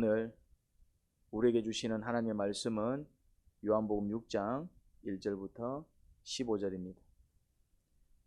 오늘 우리에게 주시는 하나님의 말씀은 요한복음 6장 1절부터 15절입니다.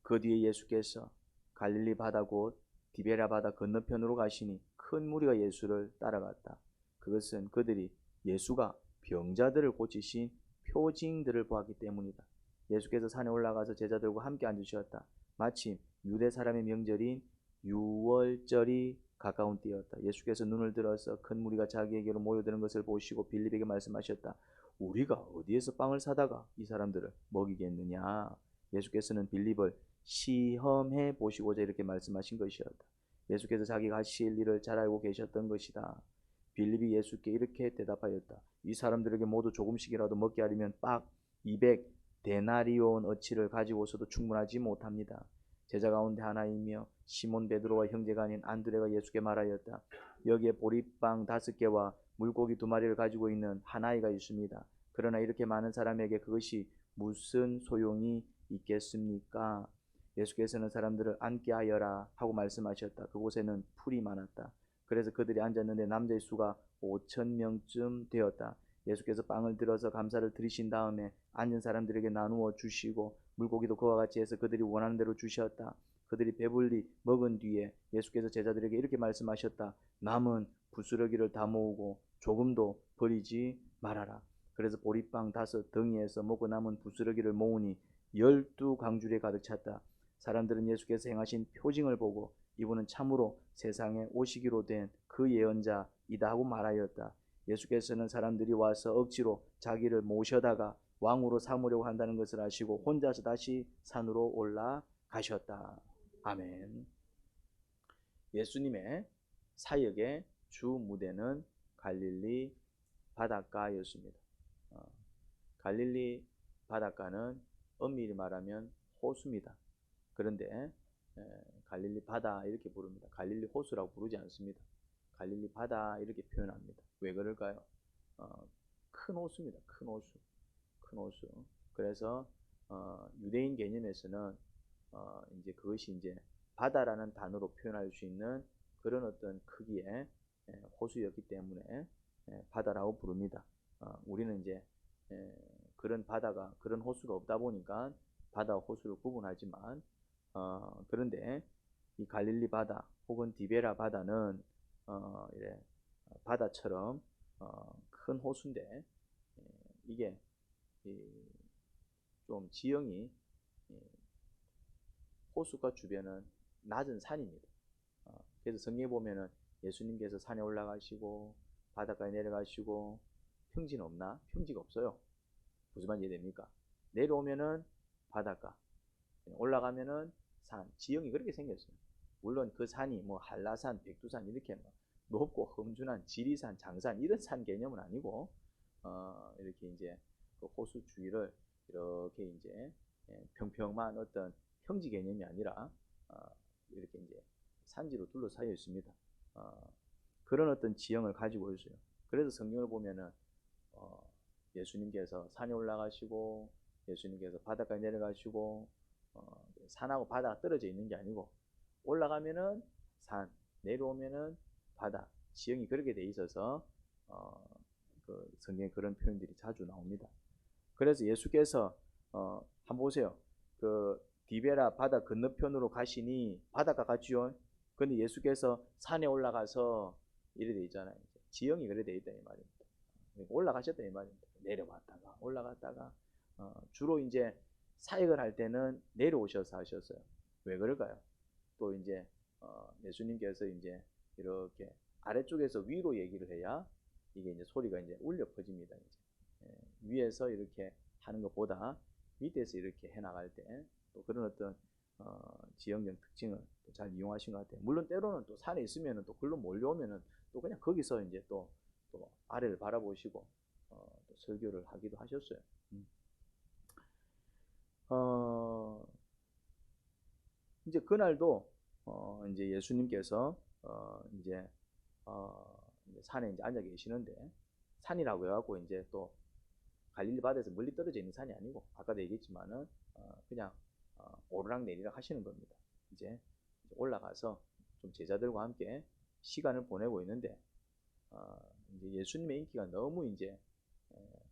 그 뒤에 예수께서 갈릴리 바다 곧 디베랴 바다 건너편으로 가시니 큰 무리가 예수를 따라갔다. 그것은 그들이 예수가 병자들을 고치신 표징들을 보았기 때문이다. 예수께서 산에 올라가서 제자들과 함께 앉으셨다. 마침 유대 사람의 명절인 유월절이 가까운 때였다. 예수께서 눈을 들어서 큰 무리가 자기에게로 모여드는 것을 보시고 빌립에게 말씀하셨다. 우리가 어디에서 빵을 사다가 이 사람들을 먹이겠느냐? 예수께서는 빌립을 시험해 보시고자 이렇게 말씀하신 것이었다. 예수께서 자기가 하실 일을 잘 알고 계셨던 것이다. 빌립이 예수께 이렇게 대답하였다. 이 사람들에게 모두 조금씩이라도 먹게 하려면 빡 200데나리온 어치를 가지고서도 충분하지 못합니다. 제자 가운데 하나이며 시몬 베드로와 형제가 아닌 안드레가 예수께 말하였다. 여기에 보리빵 5개와 물고기 2마리를 가지고 있는 한 아이가 있습니다. 그러나 이렇게 많은 사람에게 그것이 무슨 소용이 있겠습니까? 예수께서는 사람들을 앉게 하여라 하고 말씀하셨다. 그곳에는 풀이 많았다. 그래서 그들이 앉았는데 남자의 수가 5,000명쯤 되었다. 예수께서 빵을 들어서 감사를 드리신 다음에 앉은 사람들에게 나누어 주시고 물고기도 그와 같이 해서 그들이 원하는 대로 주셨다. 그들이 배불리 먹은 뒤에 예수께서 제자들에게 이렇게 말씀하셨다. 남은 부스러기를 다 모으고 조금도 버리지 말아라. 그래서 보리빵 5덩이에서 먹고 남은 부스러기를 모으니 12강줄에 가득 찼다. 사람들은 예수께서 행하신 표징을 보고 이분은 참으로 세상에 오시기로 된 그 예언자이다 하고 말하였다. 예수께서는 사람들이 와서 억지로 자기를 모셔다가 왕으로 삼으려고 한다는 것을 아시고 혼자서 다시 산으로 올라가셨다. 아멘. 예수님의 사역의 주 무대는 갈릴리 바닷가였습니다. 갈릴리 바닷가는 엄밀히 말하면 호수입니다. 그런데 갈릴리 바다 이렇게 부릅니다. 갈릴리 호수라고 부르지 않습니다. 갈릴리 바다 이렇게 표현합니다. 왜 그럴까요? 큰 호수입니다. 큰 호수. 큰 호수. 그래서 유대인 개념에서는 이제 그것이 이제 바다라는 단어로 표현할 수 있는 그런 어떤 크기의 호수였기 때문에 바다라고 부릅니다. 우리는 이제 그런 바다가 그런 호수가 없다 보니까 바다와 호수를 구분하지만 그런데 이 갈릴리 바다 혹은 디베라 바다는 이래 바다처럼 큰 호수인데 이게 좀 지형이 호수가 주변은 낮은 산입니다. 그래서 성경에 보면은 예수님께서 산에 올라가시고 바닷가에 내려가시고 평지는 없나? 평지가 없어요. 무슨 말인지 이해됩니까? 내려오면은 바닷가, 올라가면은 산, 지형이 그렇게 생겼어요. 물론 그 산이 뭐 한라산, 백두산 이렇게 뭐 높고 험준한 지리산, 장산 이런 산 개념은 아니고 이렇게 이제 그 호수 주위를 이렇게 이제 평평한 어떤 평지 개념이 아니라 이렇게 이제 산지로 둘러싸여 있습니다. 그런 어떤 지형을 가지고 있어요. 그래서 성경을 보면은 예수님께서 산에 올라가시고 예수님께서 바닷가에 내려가시고 산하고 바다가 떨어져 있는 게 아니고 올라가면은 산, 내려오면은 바다, 지형이 그렇게 돼 있어서 그 성경에 그런 표현들이 자주 나옵니다. 그래서 예수께서 한번 보세요. 그 디베라 바다 건너편으로 가시니 바다가 같지요. 근데 예수께서 산에 올라가서 이래 돼 있잖아요. 지형이 그래 돼 있다 이 말입니다. 올라가셨다 이 말입니다. 내려왔다가 올라갔다가 주로 이제 사역을 할 때는 내려오셔서 하셨어요. 왜 그럴까요? 또 이제 예수님께서 이제 이렇게 아래쪽에서 위로 얘기를 해야 이게 이제 소리가 이제 울려 퍼집니다. 이제 위에서 이렇게 하는 것보다 밑에서 이렇게 해 나갈 때 또 그런 어떤 지형적 특징을 또 잘 이용하신 것 같아요. 물론 때로는 또 산에 있으면은 또 글로 몰려오면은 또 그냥 거기서 이제 또 아래를 바라보시고 또 설교를 하기도 하셨어요. 이제 그날도 이제 예수님께서 이제 산에 이제 앉아 계시는데 산이라고 해갖고 이제 또 갈릴리 바다에서 멀리 떨어져 있는 산이 아니고 아까도 얘기했지만은 그냥 오르락 내리락 하시는 겁니다. 이제 올라가서 좀 제자들과 함께 시간을 보내고 있는데 이제 예수님의 인기가 너무 이제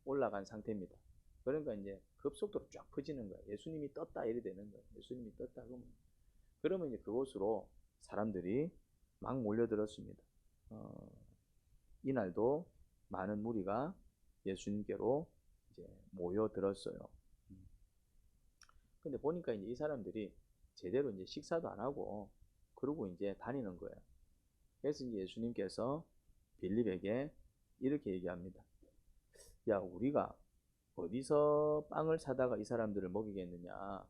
올라간 상태입니다. 그러니까 이제 급속도로 쫙 퍼지는 거예요. 예수님이 떴다 이래 되는 거예요. 예수님이 떴다 그러면 이제 그곳으로 사람들이 막 몰려들었습니다. 이날도 많은 무리가 예수님께로 이제 모여들었어요. 근데 보니까 이제 이 사람들이 제대로 이제 식사도 안 하고 그러고 이제 다니는 거예요. 그래서 이제 예수님께서 빌립에게 이렇게 얘기합니다. 야, 우리가 어디서 빵을 사다가 이 사람들을 먹이겠느냐.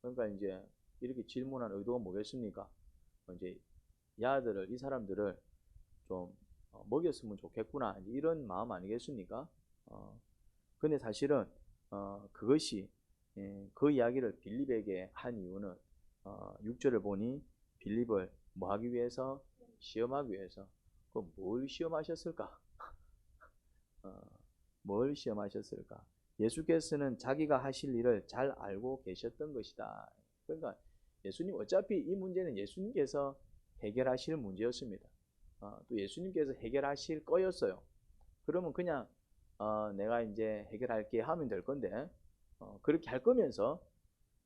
그러니까 이제 이렇게 질문한 의도가 뭐겠습니까? 이제 이 사람들을 좀 먹였으면 좋겠구나. 이런 마음 아니겠습니까? 근데 사실은 그것이 그 이야기를 빌립에게 한 이유는 6절을 보니 빌립을 뭐 하기 위해서? 시험하기 위해서. 그럼 뭘 시험하셨을까? 뭘 시험하셨을까? 예수께서는 자기가 하실 일을 잘 알고 계셨던 것이다. 그러니까 예수님 어차피 이 문제는 예수님께서 해결하실 문제였습니다. 또 예수님께서 해결하실 거였어요. 그러면 그냥 내가 이제 해결할게 하면 될 건데 그렇게 할 거면서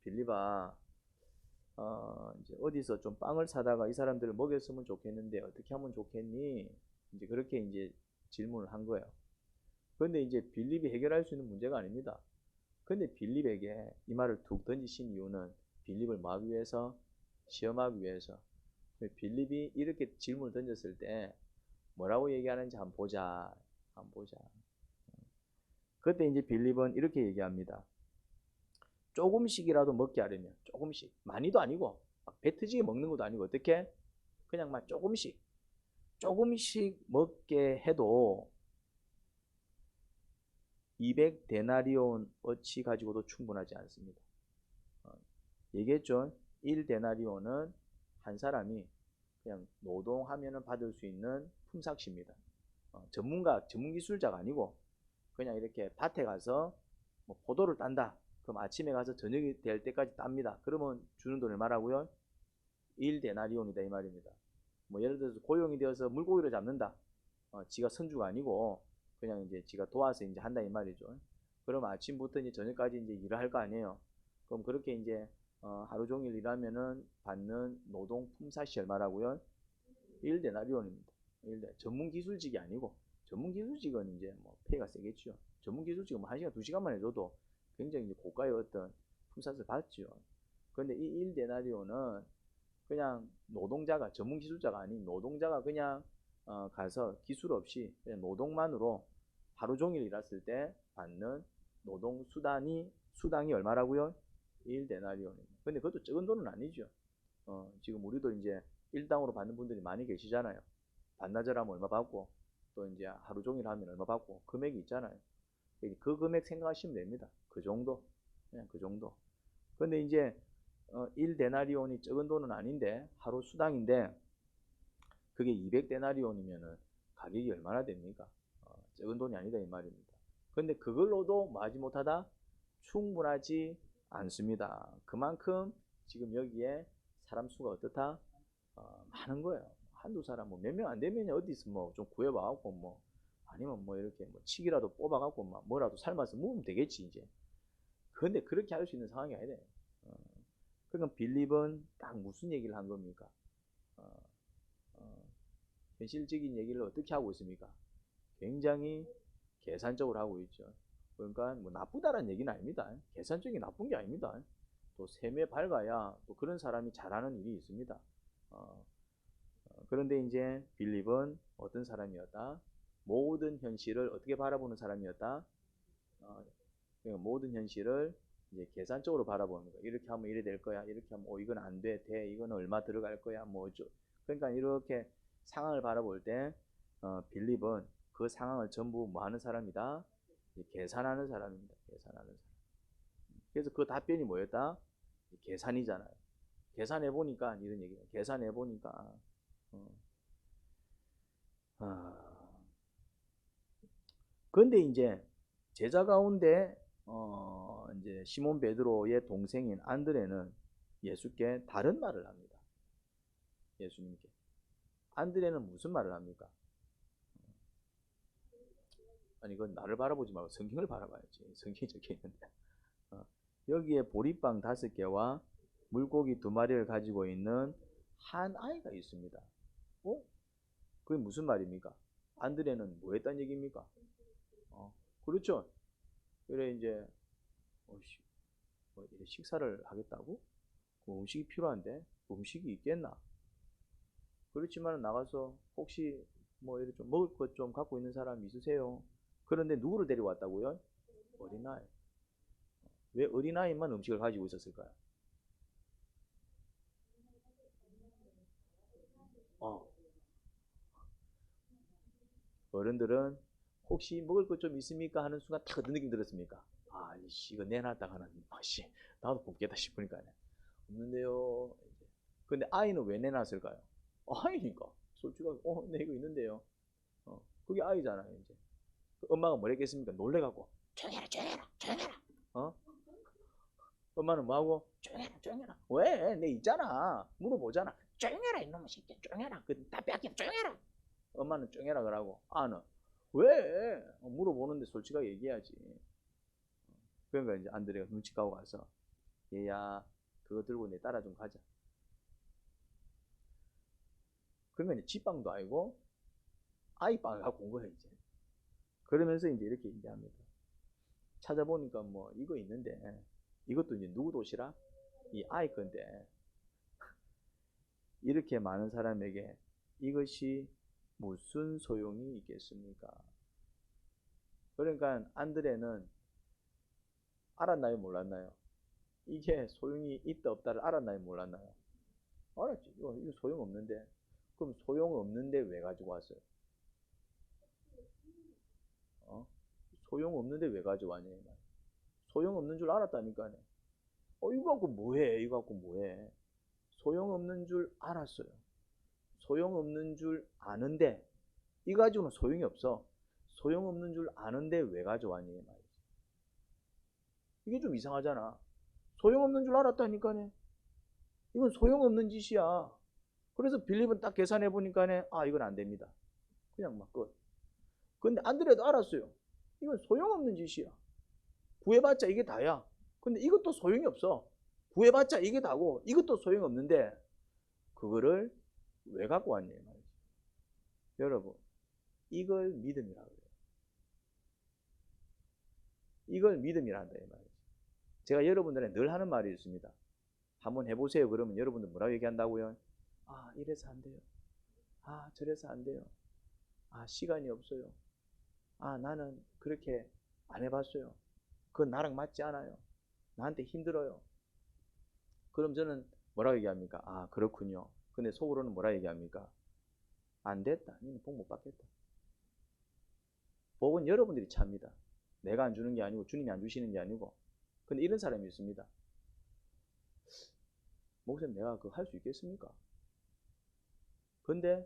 빌립아 이제 어디서 좀 빵을 사다가 이 사람들을 먹였으면 좋겠는데 어떻게 하면 좋겠니? 이제 그렇게 이제 질문을 한 거예요. 그런데 이제 빌립이 해결할 수 있는 문제가 아닙니다. 근데 빌립에게 이 말을 툭 던지신 이유는 빌립을 뭐 하기 위해서? 시험하기 위해서. 빌립이 이렇게 질문을 던졌을 때 뭐라고 얘기하는지 한번 보자. 한번 보자. 그때 이제 빌립은 이렇게 얘기합니다. 조금씩이라도 먹게 하려면 조금씩, 많이도 아니고 막 배 터지게 먹는 것도 아니고 어떻게? 그냥 막 조금씩 먹게 해도 200데나리온 어치 가지고도 충분하지 않습니다. 얘기했죠. 1데나리온은 한 사람이 그냥 노동하면 받을 수 있는 품삯입니다. 전문 기술자가 아니고 그냥 이렇게 밭에 가서 뭐 포도를 딴다. 그럼 아침에 가서 저녁이 될 때까지 땁니다. 그러면 주는 돈 얼마라고요? 1데나리온이다 이 말입니다. 뭐 예를 들어서 고용이 되어서 물고기를 잡는다. 지가 선주가 아니고 그냥 이제 지가 도와서 이제 한다 이 말이죠. 그럼 아침부터 이제 저녁까지 이제 일을 할 거 아니에요. 그럼 그렇게 이제 하루 종일 일하면은 받는 노동 품삯이 얼마라고요? 1데나리온입니다. 전문 기술직이 아니고 전문 기술직은 이제 뭐 페이가 세겠죠. 전문 기술직은 뭐 1시간 2시간만 해줘도 굉장히 이제 고가의 어떤 품삯을 받죠. 그런데 이 1데나리온은 그냥 노동자가 전문 기술자가 아닌 노동자가 그냥 가서 기술 없이 그냥 노동만으로 하루 종일 일했을 때 받는 노동 수당이 얼마라고요? 1데나리온입니다. 근데 그것도 적은 돈은 아니죠. 지금 우리도 이제 일당으로 받는 분들이 많이 계시잖아요. 반나절 하면 얼마 받고 또 이제 하루 종일 하면 얼마 받고 금액이 있잖아요. 그 금액 생각하시면 됩니다. 그 정도. 그냥 그 정도. 근데 이제 1데나리온이 적은 돈은 아닌데 하루 수당인데 그게 200데나리온이면은 가격이 얼마나 됩니까? 적은 돈이 아니다 이 말입니다. 근데 그걸로도 뭐 하지 못하다? 충분하지 않습니다. 그만큼 지금 여기에 사람 수가 어떻다? 많은 거예요. 한두 사람 뭐 몇 명 안 되면 어디서 뭐 좀 구해봐갖고 뭐 아니면 뭐 이렇게 뭐 치기라도 뽑아갖고 막 뭐라도 삶아서 먹으면 되겠지 이제. 근데 그렇게 할 수 있는 상황이 아니래. 그러니까 빌립은 딱 무슨 얘기를 한 겁니까? 현실적인 얘기를 어떻게 하고 있습니까? 굉장히 계산적으로 하고 있죠. 그러니까 뭐 나쁘다라는 얘기는 아닙니다. 계산적이 나쁜 게 아닙니다. 또 셈에 밝아야 또 그런 사람이 잘하는 일이 있습니다. 그런데 이제 빌립은 어떤 사람이었다? 모든 현실을 어떻게 바라보는 사람이었다? 모든 현실을 이제 계산적으로 바라보는 거야. 이렇게 하면 이래 될 거야. 이렇게 하면 이건 안 돼. 이건 얼마 들어갈 거야. 뭐 어쩌. 그러니까 이렇게 상황을 바라볼 때 빌립은 그 상황을 전부 뭐 하는 사람이다? 계산하는 사람입니다. 계산하는 사람. 그래서 그 답변이 뭐였다? 계산이잖아요. 계산해 보니까 이런 얘기예요. 계산해 보니까 그런데 이제 제자 가운데 이제 시몬 베드로의 동생인 안드레는 예수께 다른 말을 합니다. 예수님께. 안드레는 무슨 말을 합니까? 아니 이건 나를 바라보지 말고 성경을 바라봐야지. 성경이 적혀 있는데. 여기에 보리빵 5개와 물고기 2마리를 가지고 있는 한 아이가 있습니다. 그게 무슨 말입니까? 안드레는 뭐 했단 얘기입니까? 그렇죠. 그래 이제 식사를 하겠다고? 음식이 필요한데 음식이 있겠나? 그렇지만 나가서 혹시 이렇게 좀 먹을 것 좀 갖고 있는 사람 있으세요? 그런데 누구를 데려왔다고요? 어린아이. 왜 어린아이만 음식을 가지고 있었을까요? 어른들은 혹시 먹을 것 좀 있습니까? 하는 순간 딱 어떤 느낌 들었습니까? 이거 내놨다가 하는 맛이 나도 굶겠다 싶으니까 없는데요. 근데 아이는 왜 내놨을까요? 아이니까 솔직하게 네 이거 있는데요. 그게 아이잖아요. 이제 엄마가 뭘 했겠습니까? 놀래갖고 조용해라 조용해라 조용해라. 엄마는 뭐하고 조용해라 왜? 내 있잖아. 물어보잖아. 조용해라 이놈의 새끼 조용해라. 다 뺏겨 조용해라. 엄마는 조용해라 그러고 아는 왜? 물어보는데 솔직하게 얘기해야지. 그러니까 이제 안드레가 눈치 까고 가서 얘야 그거 들고 내 따라 좀 가자. 그러니까 이제 지빵도 아니고 아이빵을 갖고 온 거예요 이제. 그러면서 이제 이렇게 얘기합니다. 찾아보니까 이거 있는데 이것도 이제 누구 도시라? 이 아이 건데 이렇게 많은 사람에게 이것이 무슨 소용이 있겠습니까? 그러니까 안드레는 알았나요? 몰랐나요? 이게 소용이 있다 없다를 알았나요? 몰랐나요? 알았지. 이거 소용없는데. 그럼 소용없는데 왜 가지고 왔어요? 소용없는데 왜 가지고 왔냐? 소용없는 줄 알았다니까요. 이거 갖고 뭐해? 이거 갖고 뭐해? 소용없는 줄 알았어요. 소용없는 줄 아는데 이 가지고는 소용이 없어. 소용없는 줄 아는데 왜 가져왔니? 말이지. 이게 좀 이상하잖아. 소용없는 줄 알았다니까네. 이건 소용없는 짓이야. 그래서 빌립은 딱 계산해 보니까네 이건 안 됩니다. 그냥 막 끝. 근데 안드레도 알았어요. 이건 소용없는 짓이야. 구해봤자 이게 다야. 근데 이것도 소용이 없어. 구해봤자 이게 다고 이것도 소용없는데 그거를 왜 갖고 왔냐 말이지. 여러분 이걸 믿음이라고 해요. 이걸 믿음이라 한다 이 말이지. 제가 여러분들한테 늘 하는 말이 있습니다. 한번 해보세요. 그러면 여러분들 뭐라고 얘기한다고요? 이래서 안 돼요. 저래서 안 돼요. 시간이 없어요. 나는 그렇게 안 해봤어요. 그건 나랑 맞지 않아요. 나한테 힘들어요. 그럼 저는 뭐라고 얘기합니까? 그렇군요. 근데 속으로는 뭐라 얘기합니까? 안 됐다. 니는 복 못 받겠다. 복은 여러분들이 찹니다. 내가 안 주는 게 아니고 주님이 안 주시는 게 아니고. 근데 이런 사람이 있습니다. 목사님 내가 그거 할 수 있겠습니까? 근데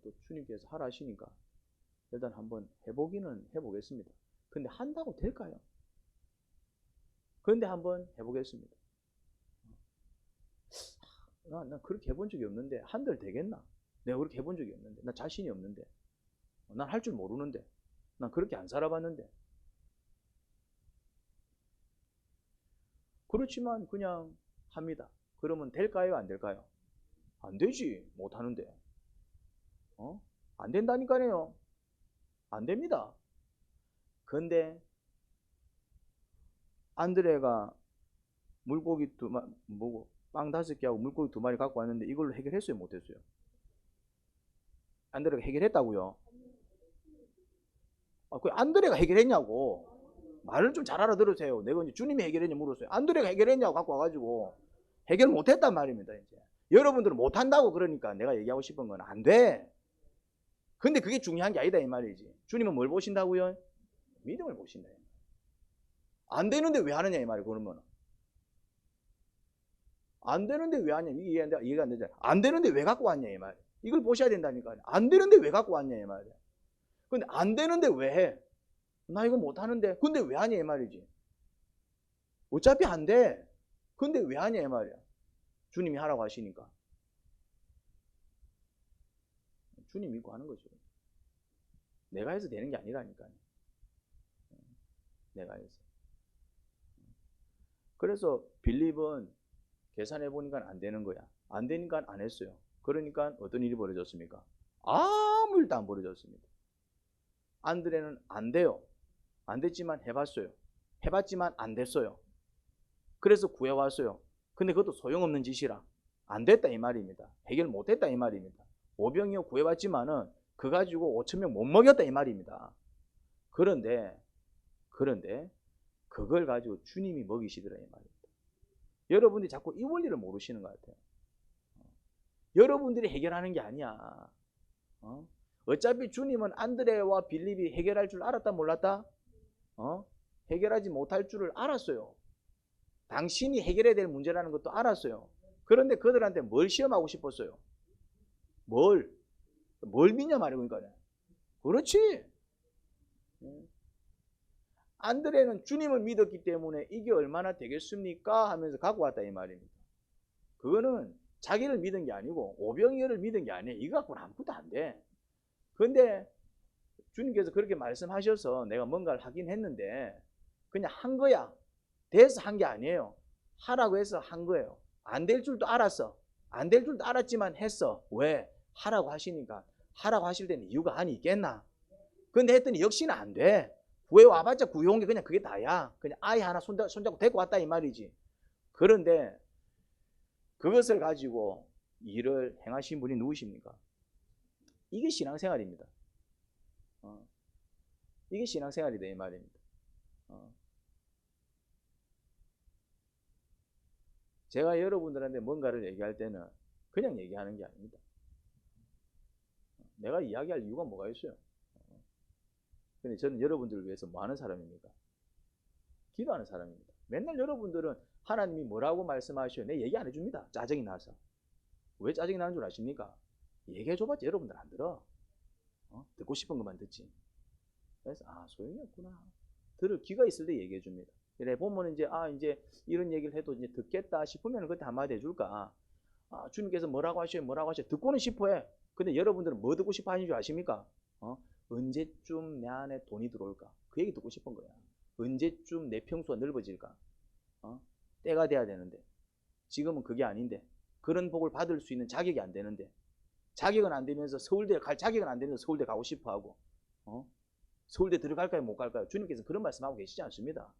또 주님께서 하라 하시니까 일단 한번 해보기는 해보겠습니다. 근데 한다고 될까요? 근데 한번 해보겠습니다. 난 그렇게 해본 적이 없는데 한들 되겠나? 내가 그렇게 해본 적이 없는데 나 자신이 없는데 난 할 줄 모르는데 난 그렇게 안 살아봤는데 그렇지만 그냥 합니다. 그러면 될까요? 안 될까요? 안 되지. 못하는데 안 된다니까요. 안 됩니다. 근데 안드레가 물고기 빵 5개하고 물고기 2마리 갖고 왔는데 이걸로 해결했어요? 못했어요? 안드레가 해결했다고요? 그 안드레가 해결했냐고. 말을 좀 잘 알아들으세요. 내가 이제 주님이 해결했냐 물었어요. 안드레가 해결했냐고 갖고 와가지고 해결 못했단 말입니다. 이제 여러분들은 못한다고 그러니까 내가 얘기하고 싶은 건 안 돼. 근데 그게 중요한 게 아니다 이 말이지. 주님은 뭘 보신다고요? 믿음을 보신다. 안 되는데 왜 하느냐 이 말이에요. 그러면 안 되는데 왜 하냐 이해가 안 되잖아. 안 되는데 왜 갖고 왔냐 이 말이에요. 이걸 보셔야 된다니까요. 안 되는데 왜 갖고 왔냐 이 말이에요. 근데 안 되는데 왜 해? 나 이거 못 하는데 근데 왜 하냐 이 말이지. 어차피 안 돼. 근데 왜 하냐 이 말이야. 주님이 하라고 하시니까. 주님 믿고 하는 거죠. 내가 해서 되는 게 아니라니까요. 내가 해서. 그래서 빌립은 계산해 보니까 안 되는 거야. 안 되니까 안 했어요. 그러니까 어떤 일이 벌어졌습니까? 아무 일도 안 벌어졌습니다. 안드레는 안 돼요. 안 됐지만 해봤어요. 해봤지만 안 됐어요. 그래서 구해왔어요. 근데 그것도 소용없는 짓이라 안 됐다 이 말입니다. 해결 못했다 이 말입니다. 오병이어 구해왔지만은 그 가지고 5,000명 못 먹였다 이 말입니다. 그런데 그걸 가지고 주님이 먹이시더라 이 말입니다. 여러분들이 자꾸 이 원리를 모르시는 것 같아요. 여러분들이 해결하는 게 아니야. 어차피 주님은 안드레와 빌립이 해결할 줄 알았다 몰랐다? 해결하지 못할 줄을 알았어요. 당신이 해결해야 될 문제라는 것도 알았어요. 그런데 그들한테 뭘 시험하고 싶었어요? 뭘 믿냐 말이니까. 그렇지. 안드레는 주님을 믿었기 때문에 이게 얼마나 되겠습니까? 하면서 갖고 왔다 이 말입니다. 그거는 자기를 믿은 게 아니고 오병이어를 믿은 게 아니에요. 이거 갖고는 아무것도 안 돼. 그런데 주님께서 그렇게 말씀하셔서 내가 뭔가를 하긴 했는데 그냥 한 거야. 돼서 한 게 아니에요. 하라고 해서 한 거예요. 안 될 줄도 알았어. 안 될 줄도 알았지만 했어. 왜? 하라고 하시니까. 하라고 하실 때는 이유가 아니 있겠나? 근데 했더니 역시나 안 돼. 구해와봤자 구해온 게 그냥 그게 다야. 그냥 아이 하나 손잡고 데리고 왔다 이 말이지. 그런데 그것을 가지고 일을 행하신 분이 누구십니까? 이게 신앙생활입니다. 이게 신앙생활이다 이 말입니다. 제가 여러분들한테 뭔가를 얘기할 때는 그냥 얘기하는 게 아닙니다. 내가 이야기할 이유가 뭐가 있어요? 근데 저는 여러분들을 위해서 뭐 하는 사람입니까? 기도하는 사람입니다. 맨날 여러분들은 하나님이 뭐라고 말씀하셔요? 내 얘기 안 해줍니다. 짜증이 나서. 왜 짜증이 나는 줄 아십니까? 얘기해줘봤자 여러분들 안 들어. 듣고 싶은 것만 듣지. 그래서 소용이 없구나. 들을 기가 있을 때 얘기해줍니다. 그래 보면 이제 이런 얘기를 해도 이제 듣겠다 싶으면 그때 한마디 해줄까? 주님께서 뭐라고 하셔요? 듣고는 싶어해. 근데 여러분들은 뭐 듣고 싶어 하는 줄 아십니까? 언제쯤 내 안에 돈이 들어올까? 그 얘기 듣고 싶은 거야. 언제쯤 내 평수가 넓어질까? 때가 돼야 되는데 지금은 그게 아닌데 그런 복을 받을 수 있는 자격이 안 되는데 자격은 안 되면서 서울대 갈 자격은 안 되면서 서울대 가고 싶어 하고 서울대 들어갈까요? 못 갈까요? 주님께서 그런 말씀하고 계시지 않습니다.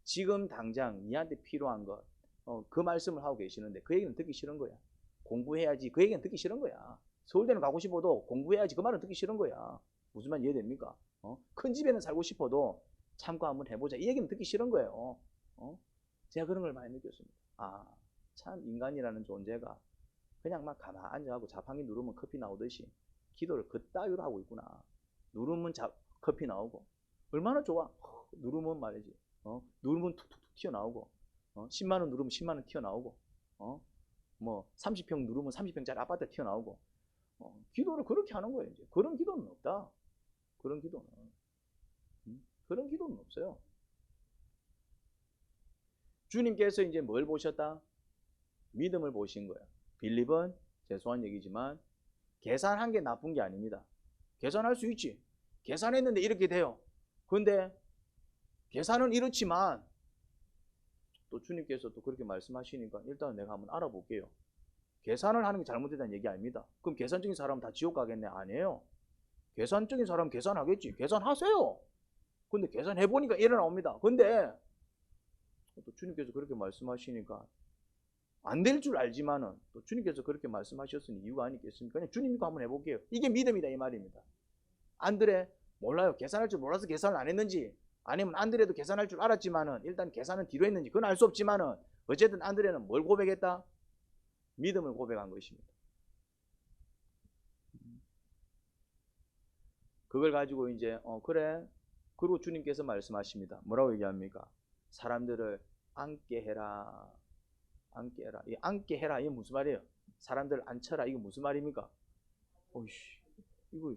지금 당장 니한테 필요한 것 그 말씀을 하고 계시는데 그 얘기는 듣기 싫은 거야. 공부해야지 그 얘기는 듣기 싫은 거야. 서울대는 가고 싶어도 공부해야지 그 말은 듣기 싫은 거야. 무슨 말 이해됩니까? 큰 집에는 살고 싶어도 참고 한번 해보자 이 얘기는 듣기 싫은 거예요. 제가 그런 걸 많이 느꼈습니다. 참 인간이라는 존재가 그냥 막 가만 앉아가고 자판기 누르면 커피 나오듯이 기도를 그따위로 하고 있구나. 누르면 커피 나오고 얼마나 좋아. 누르면 말이지. 누르면 툭툭툭 튀어나오고 10만원 누르면 10만원 튀어나오고 뭐 30평 누르면 30평짜리 아파트 튀어나오고 기도를 그렇게 하는 거예요. 이제 그런 기도는 없다. 그런 기도는 없어요. 주님께서 이제 뭘 보셨다? 믿음을 보신 거예요. 빌립은 죄송한 얘기지만 계산한 게 나쁜 게 아닙니다. 계산할 수 있지. 계산했는데 이렇게 돼요. 그런데 계산은 이렇지만 또 주님께서 또 그렇게 말씀하시니까 일단 내가 한번 알아볼게요. 계산을 하는 게 잘못됐다는 얘기 아닙니다. 그럼 계산적인 사람은 다 지옥 가겠네? 아니에요. 계산적인 사람은 계산하겠지. 계산하세요. 근데 계산해보니까 이래 나옵니다. 근데 또 주님께서 그렇게 말씀하시니까 안 될 줄 알지만은 또 주님께서 그렇게 말씀하셨으니 이유가 아니겠습니까? 그냥 주님과 한번 해볼게요. 이게 믿음이다 이 말입니다. 안드레 몰라요. 계산할 줄 몰라서 계산을 안 했는지 아니면 안드레도 계산할 줄 알았지만은 일단 계산은 뒤로 했는지 그건 알 수 없지만은 어쨌든 안드레는 뭘 고백했다? 믿음을 고백한 것입니다. 그걸 가지고 이제 그래. 그리고 주님께서 말씀하십니다. 뭐라고 얘기합니까? 사람들을 앉게 해라. 앉게 해라. 이 앉게 해라. 이게 무슨 말이에요? 사람들을 앉혀라. 이게 무슨 말입니까? 이거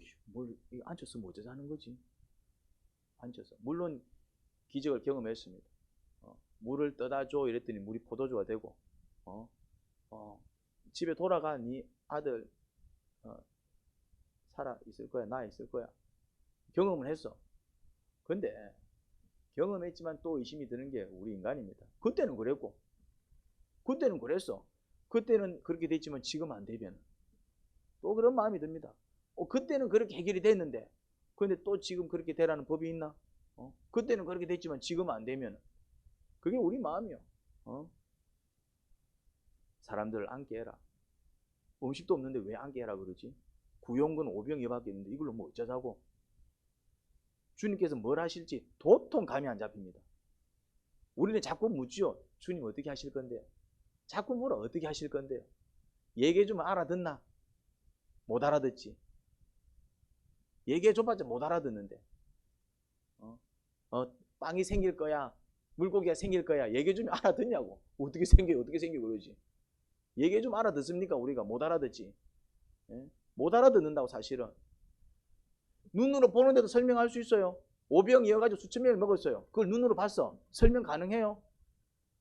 앉혀서 뭐 어쩌자는 거지? 앉혀서. 물론 기적을 경험했습니다. 물을 떠다 줘 이랬더니 물이 포도주가 되고 집에 돌아가 네 아들 살아 있을 거야. 나 있을 거야. 경험을 했어. 근데 경험했지만 또 의심이 드는 게 우리 인간입니다. 그때는 그랬고, 그때는 그랬어. 그때는 그렇게 됐지만 지금 안 되면 또 그런 마음이 듭니다. 그때는 그렇게 해결이 됐는데, 근데 또 지금 그렇게 되라는 법이 있나? 그때는 그렇게 됐지만 지금 안 되면 그게 우리 마음이요. 사람들을 앉게 해라. 음식도 없는데 왜 앉게 해라 그러지? 구용근 오병이어밖에 있는데 이걸로 뭐 어쩌자고? 주님께서 뭘 하실지 도통 감이 안 잡힙니다. 우리는 자꾸 묻지요. 주님 어떻게 하실 건데요? 자꾸 물어. 어떻게 하실 건데요? 얘기해 주면 알아듣나? 못 알아듣지. 얘기해 줘봤자 못 알아듣는데. 빵이 생길 거야. 물고기가 생길 거야. 얘기해 주면 알아듣냐고. 어떻게 생겨? 어떻게 생겨? 그러지. 얘기해 주면 알아듣습니까? 우리가 못 알아듣지. 예? 못 알아듣는다고 사실은. 눈으로 보는데도 설명할 수 있어요. 오병 이어가지고 수천 명을 먹었어요. 그걸 눈으로 봤어. 설명 가능해요?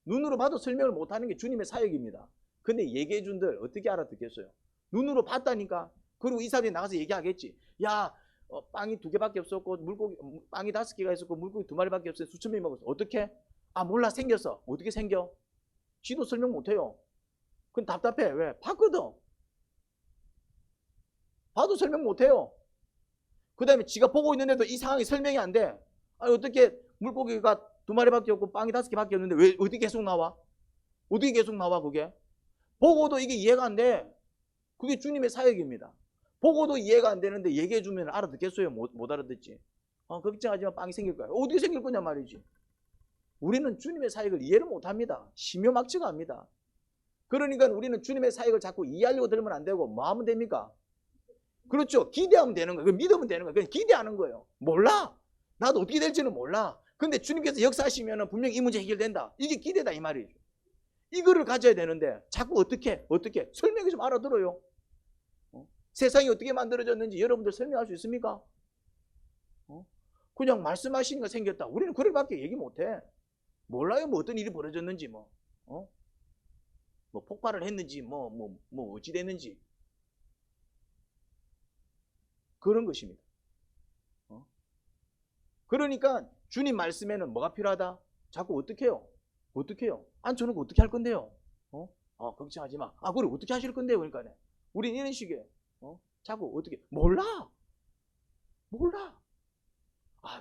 눈으로 봐도 설명을 못하는 게 주님의 사역입니다. 근데 얘기해 준들 어떻게 알아듣겠어요? 눈으로 봤다니까. 그리고 이 사람이 나가서 얘기하겠지. 야, 빵이 2개밖에 없었고 물고기 빵이 5개가 있었고 물고기 2마리밖에 없어요. 수천 명이 먹었어. 어떻게? 몰라. 생겼어. 어떻게 생겨? 지도 설명 못해요. 그건 답답해. 왜? 봤거든. 봐도 설명 못해요. 그 다음에 지가 보고 있는데도 이 상황이 설명이 안 돼. 어떻게 물고기가 2마리밖에 없고 빵이 5개밖에 없는데 왜 어떻게 계속 나와? 어떻게 계속 나와 그게? 보고도 이게 이해가 안 돼. 그게 주님의 사역입니다. 보고도 이해가 안 되는데 얘기해 주면 알아듣겠어요? 못 알아듣지. 걱정하지 마. 빵이 생길 거야. 어떻게 생길 거냐 말이지. 우리는 주님의 사역을 이해를 못합니다. 심요막지가 합니다. 그러니까 우리는 주님의 사역을 자꾸 이해하려고 들면 안 되고 뭐 하면 됩니까? 그렇죠. 기대하면 되는 거예요. 믿으면 되는 거예요. 그냥 기대하는 거예요. 몰라. 나도 어떻게 될지는 몰라. 근데 주님께서 역사하시면 분명히 이 문제 해결된다. 이게 기대다 이 말이죠. 이거를 가져야 되는데 자꾸 어떻게 설명이 좀 알아들어요. 세상이 어떻게 만들어졌는지 여러분들 설명할 수 있습니까? 그냥 말씀하시니까 생겼다. 우리는 그럴밖에 얘기 못해. 몰라요. 뭐 어떤 일이 벌어졌는지 뭐 폭발을 했는지 뭐 어찌 됐는지 그런 것입니다. 그러니까 주님 말씀에는 뭐가 필요하다? 자꾸 어떻게 해요? 앉혀놓고 어떻게 할 건데요? 걱정하지 마. 그래 어떻게 하실 건데요? 그러니까 우린 이런 식이에요. 자꾸 어떻게 몰라.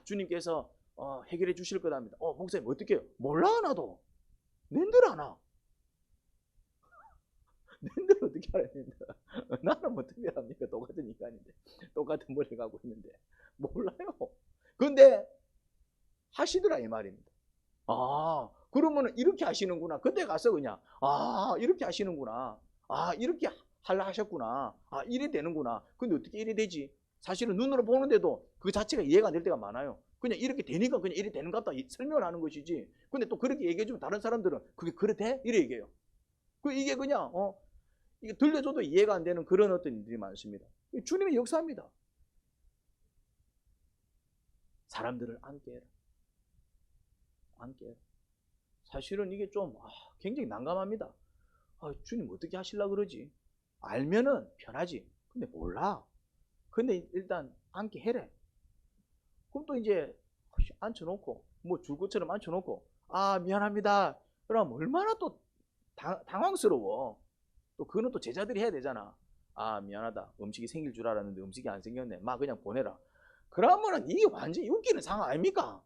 주님께서 해결해 주실 거답니다. 목사님 어떻게 해요? 몰라. 나도 낸들 아나. 낸들 어떻게 알아야 된다. 나는 뭐 특별합니까? 똑같은 인간인데 똑같은 머리 가고 있는데 몰라요. 근데 하시더라 이 말입니다. 그러면 이렇게 하시는구나. 그때 가서 그냥 이렇게 하시는구나. 이렇게 하려 하셨구나. 이래 되는구나. 근데 어떻게 이래 되지? 사실은 눈으로 보는데도 그 자체가 이해가 안 될 때가 많아요. 그냥 이렇게 되니까 그냥 이래 되는 것 같다 설명을 하는 것이지. 근데 또 그렇게 얘기해주면 다른 사람들은 그게 그래 돼? 이래 얘기해요. 이게 그냥 이게 들려줘도 이해가 안 되는 그런 어떤 일들이 많습니다. 주님의 역사입니다. 사람들을 앉게 해라. 사실은 이게 좀 굉장히 난감합니다. 주님 어떻게 하시려고 그러지? 알면은 편하지. 근데 몰라. 근데 일단 앉게 해래. 그럼 또 이제 앉혀놓고 뭐 줄것처럼 앉혀놓고 미안합니다. 그럼 얼마나 또 당황스러워. 또 그거는 또 제자들이 해야 되잖아. 미안하다. 음식이 생길 줄 알았는데 음식이 안 생겼네. 그냥 보내라. 그러면은 이게 완전히 웃기는 상황 아닙니까?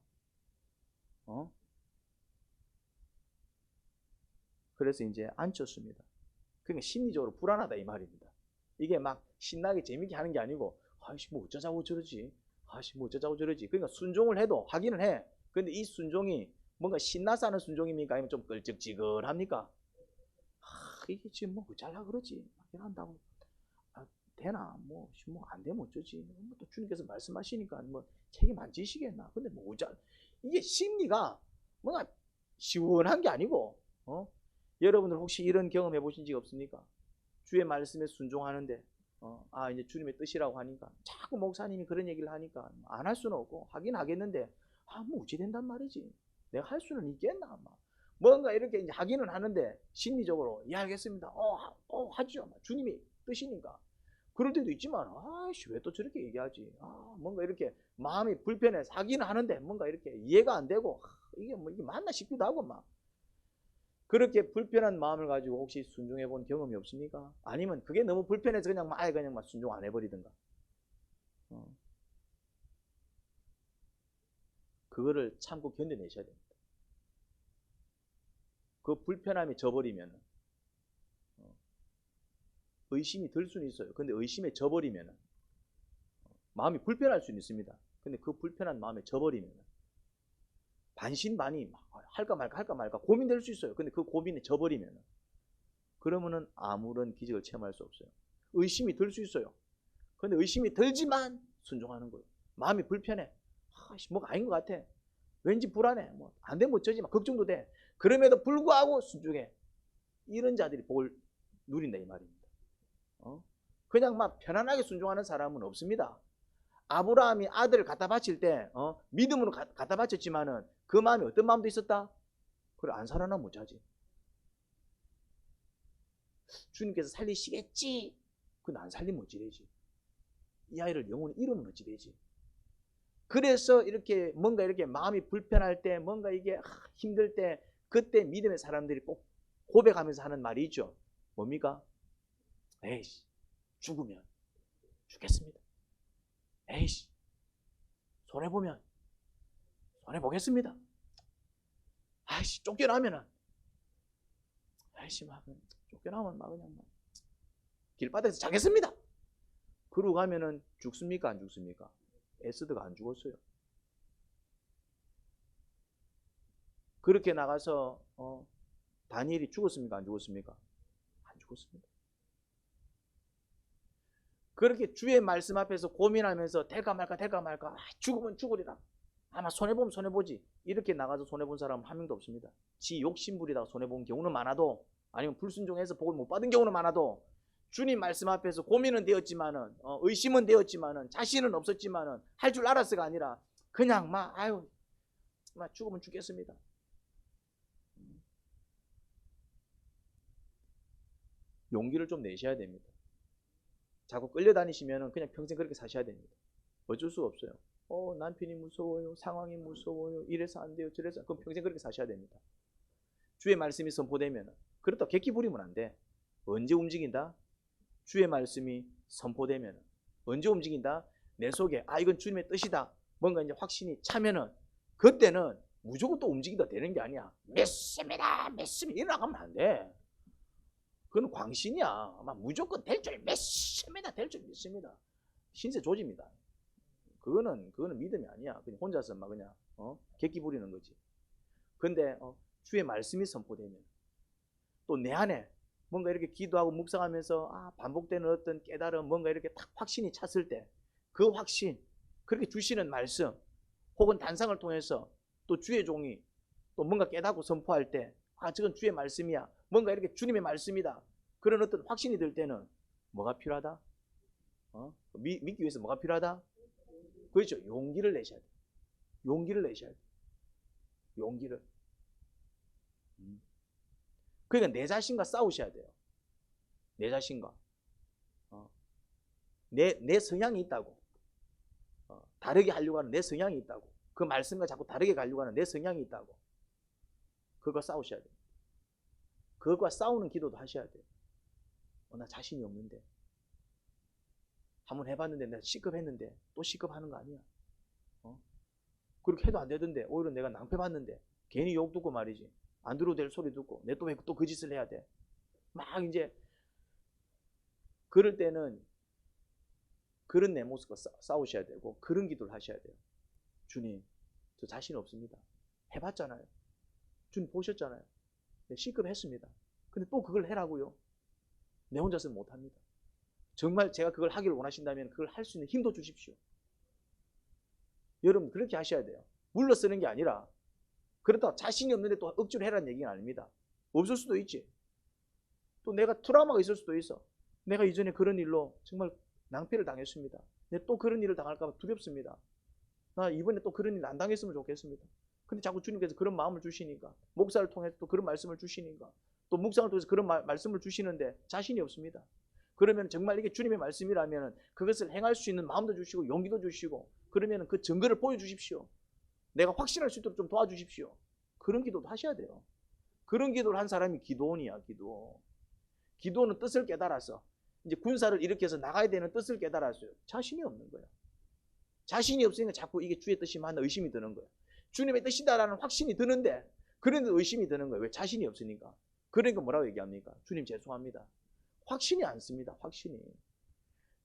그래서 이제 앉혔습니다. 그러니까 심리적으로 불안하다 이 말입니다. 이게 막 신나게 재밌게 하는 게 아니고 뭐 어쩌자고 저러지. 뭐 어쩌자고 저러지. 그러니까 순종을 해도 하기는 해. 근데 이 순종이 뭔가 신나서 하는 순종입니까? 아니면 좀 끌적지근합니까? 이게 지금 뭐 어쩌자 그러지. 이렇게 한다고 되나? 뭐 안 되면 어쩌지. 또 주님께서 말씀하시니까 책임 안 지시겠나. 근데 이게 심리가 뭔가 시원한 게 아니고 여러분들 혹시 이런 경험 해보신 적 없습니까? 주의 말씀에 순종하는데 이제 주님의 뜻이라고 하니까 자꾸 목사님이 그런 얘기를 하니까 안 할 수는 없고 하긴 하겠는데 뭐 어찌 된단 말이지. 내가 할 수는 있겠나. 뭔가 이렇게 이제 하기는 하는데 심리적으로 알겠습니다. 하죠. 주님이 뜻이니까. 그럴 때도 있지만 아이씨 왜 또 저렇게 얘기하지? 뭔가 이렇게 마음이 불편해. 하기는 하는데 뭔가 이렇게 이해가 안 되고 이게 뭐 이게 맞나 싶기도 하고 막 그렇게 불편한 마음을 가지고 혹시 순종해 본 경험이 없습니까? 아니면 그게 너무 불편해서 그냥 아예 그냥 막 순종 안 해버리든가. 그거를 참고 견뎌내셔야 됩니다. 그 불편함이 져버리면 의심이 들 수는 있어요. 근데 의심에 져버리면 마음이 불편할 수는 있습니다. 근데 그 불편한 마음에 져버리면 반신반의 할까 말까 고민될 수 있어요. 근데 그 고민에 져버리면 그러면은 아무런 기적을 체험할 수 없어요. 의심이 들 수 있어요. 근데 의심이 들지만 순종하는 거예요. 마음이 불편해. 뭐가 아닌 것 같아. 왠지 불안해. 뭐 안 되면 어쩌지 막 걱정도 돼. 그럼에도 불구하고 순종해. 이런 자들이 복을 누린다 이 말입니다. 그냥 막 편안하게 순종하는 사람은 없습니다. 아브라함이 아들을 갖다 바칠 때 믿음으로 갖다 바쳤지만은 그 마음이 어떤 마음도 있었다? 그래 안 살아나 못하지. 주님께서 살리시겠지. 그건 안 살리면 어찌 되지. 이 아이를 영원히 잃으면 어찌 되지. 그래서 이렇게 뭔가 이렇게 마음이 불편할 때 뭔가 이게 힘들 때 그때 믿음의 사람들이 꼭 고백하면서 하는 말이 있죠. 뭡니까? 에이씨 죽으면 죽겠습니다. 에이씨 손해보면 손해보겠습니다. 아이씨 쫓겨나면은 아이씨 막 쫓겨나면 막 그냥 막 길바닥에서 자겠습니다. 그러고 가면은 죽습니까 안 죽습니까? 에스더가 안 죽었어요. 그렇게 나가서 다니엘이 죽었습니까 안 죽었습니까? 안 죽었습니다. 그렇게 주의 말씀 앞에서 고민하면서 될까 말까 죽으면 죽으리라. 아마 손해보면 손해보지. 이렇게 나가서 손해본 사람은 한 명도 없습니다. 지 욕심부리다가 손해본 경우는 많아도 아니면 불순종해서 복을 못 받은 경우는 많아도 주님 말씀 앞에서 고민은 되었지만은 의심은 되었지만은 자신은 없었지만은 할 줄 알았어가 아니라 그냥 막 죽으면 죽겠습니다. 용기를 좀 내셔야 됩니다. 자꾸 끌려다니시면 그냥 평생 그렇게 사셔야 됩니다. 어쩔 수가 없어요. 남편이 무서워요. 상황이 무서워요. 이래서 안 돼요. 저래서. 그럼 평생 그렇게 사셔야 됩니다. 주의 말씀이 선포되면 그렇다고 객기 부리면 안 돼. 언제 움직인다? 주의 말씀이 선포되면 언제 움직인다? 내 속에 이건 주님의 뜻이다. 뭔가 이제 확신이 차면은 그때는 무조건 또 움직이다 되는 게 아니야. 믿습니다. 일어나가면 안 돼. 그건 광신이야. 무조건 될 줄 믿습니다. 될 줄 믿습니다. 신세 조집니다. 그거는 믿음이 아니야. 그냥 혼자서 막 그냥 객기 부리는 거지. 근데 주의 말씀이 선포되면 또 내 안에 뭔가 이렇게 기도하고 묵상하면서 반복되는 어떤 깨달음 뭔가 이렇게 딱 확신이 찼을 때 그 확신 그렇게 주시는 말씀 혹은 단상을 통해서 또 주의 종이 또 뭔가 깨닫고 선포할 때 저건 주의 말씀이야. 뭔가 이렇게 주님의 말씀이다. 그런 어떤 확신이 들 때는 뭐가 필요하다? 믿기 위해서 뭐가 필요하다? 그렇죠. 용기를 내셔야 돼. 용기를 내셔야 돼. 용기를. 그러니까 내 자신과 싸우셔야 돼요. 내 자신과. 내 성향이 있다고. 다르게 하려고 하는 내 성향이 있다고. 그 말씀과 자꾸 다르게 가려고 하는 내 성향이 있다고. 그거 싸우셔야 돼요. 그것과 싸우는 기도도 하셔야 돼요. 나 자신이 없는데. 한번 해봤는데 내가 시급했는데 또 시급하는 거 아니야. 그렇게 해도 안 되던데 오히려 내가 낭패받는데 괜히 욕 듣고 말이지. 안 들어도 될 소리 듣고 내 또 왜 또 그 짓을 해야 돼. 막 이제 그럴 때는 그런 내 모습과 싸우셔야 되고 그런 기도를 하셔야 돼요. 주님 저 자신 없습니다. 해봤잖아요. 주님 보셨잖아요. 네, 시급했습니다. 근데 또 그걸 해라고요. 내 혼자서는 못합니다. 정말 제가 그걸 하기를 원하신다면 그걸 할 수 있는 힘도 주십시오. 여러분 그렇게 하셔야 돼요. 물러서는 게 아니라 그렇다고 자신이 없는데 또 억지로 해라는 얘기는 아닙니다. 없을 수도 있지. 또 내가 트라우마가 있을 수도 있어. 내가 이전에 그런 일로 정말 낭패를 당했습니다. 내가 또 그런 일을 당할까 봐 두렵습니다. 나 이번에 또 그런 일 안 당했으면 좋겠습니다. 근데 자꾸 주님께서 그런 마음을 주시니까 목사를 통해서 또 그런 말씀을 주시니까 또 묵상을 통해서 그런 말씀을 주시는데 자신이 없습니다. 그러면 정말 이게 주님의 말씀이라면 그것을 행할 수 있는 마음도 주시고 용기도 주시고, 그러면 그 증거를 보여주십시오. 내가 확신할 수 있도록 좀 도와주십시오. 그런 기도도 하셔야 돼요. 그런 기도를 한 사람이 기도원이야. 기도는 뜻을 깨달아서 이제 군사를 일으켜서 나가야 되는 뜻을 깨달았어요. 자신이 없는 거야. 자신이 없으니까 자꾸 이게 주의 뜻이면 의심이 드는 거야. 주님의 뜻이다라는 확신이 드는데 그런데 의심이 드는 거예요. 왜? 자신이 없으니까. 그러니까 뭐라고 얘기합니까? 주님 죄송합니다. 확신이 안 씁니다. 확신이.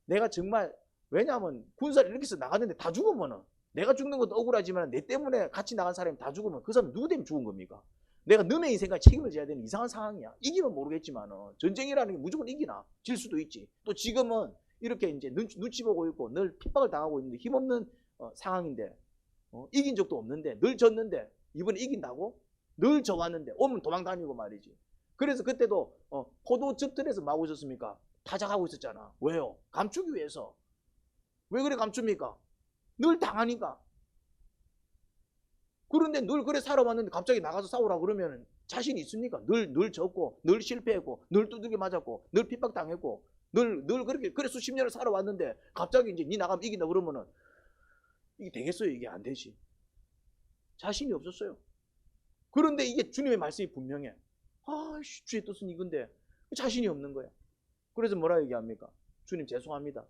내가 정말, 왜냐하면 군사를 일으켜서 나갔는데 다 죽으면은, 내가 죽는 것도 억울하지만 내 때문에 같이 나간 사람이 다 죽으면 그 사람 누구 때문에 죽은 겁니까? 내가 너의 인생까지 책임을 져야 되는 이상한 상황이야. 이기면 모르겠지만 전쟁이라는 게 무조건 이기나 질 수도 있지. 또 지금은 이렇게 이제 눈치 보고 있고 늘 핍박을 당하고 있는데 힘없는 상황인데 이긴 적도 없는데 늘 졌는데 이번에 이긴다고? 늘 져왔는데 오면 도망 다니고 말이지. 그래서 그때도 포도 즙들에서 막 오셨습니까? 타작하고 있었잖아. 왜요? 감추기 위해서. 왜 그래 감춥니까? 늘 당하니까. 그런데 늘 그래 살아왔는데 갑자기 나가서 싸우라 그러면 자신이 있습니까? 늘 졌고 늘 실패했고 늘 두들겨 맞았고 늘 핍박당했고 늘 그렇게 그래 수십 년을 살아왔는데 갑자기 이제 니 나가면 이긴다 그러면은 이게 되겠어요? 이게 안 되지. 자신이 없었어요. 그런데 이게 주님의 말씀이 분명해. 주의 뜻은 이건데 자신이 없는 거야. 그래서 뭐라 얘기합니까? 주님 죄송합니다.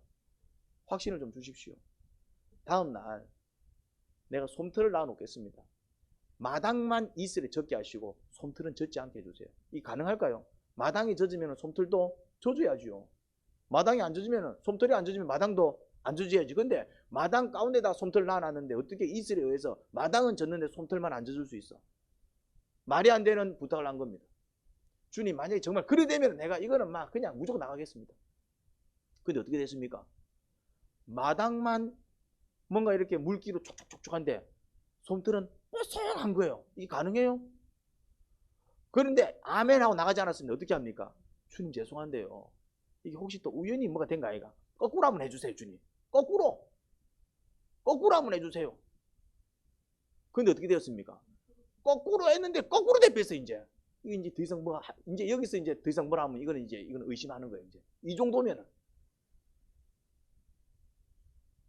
확신을 좀 주십시오. 다음 날 내가 솜털을 낳아 놓겠습니다. 마당만 이슬에 젖게 하시고 솜털은 젖지 않게 해주세요. 이 가능할까요? 마당이 젖으면 솜털도 젖어야죠. 마당이 안 젖으면, 솜털이 안 젖으면 마당도 안 젖어야지. 근데 마당 가운데다 솜털을 낳아놨는데 어떻게 이슬에 의해서 마당은 젖는데 솜털만 안 젖을 수 있어? 말이 안 되는 부탁을 한 겁니다. 주님 만약에 정말 그래 되면 내가 이거는 막 그냥 무조건 나가겠습니다. 근데 어떻게 됐습니까? 마당만 뭔가 이렇게 물기로 촉촉촉촉한데 솜털은 뽀송한 거예요. 이게 가능해요? 그런데 아멘 하고 나가지 않았으면 어떻게 합니까? 주님 죄송한데요. 이게 혹시 또 우연히 뭐가 된 거 아이가? 거꾸로 한번 해주세요, 주님. 거꾸로 한번 해주세요. 근데 어떻게 되었습니까? 거꾸로 했는데 거꾸로 대표했어 이제. 이게 이제 더 이상 이제 여기서 이제 더 이상 뭐라 하면 이거는 의심하는 거예요 이제. 이 정도면은.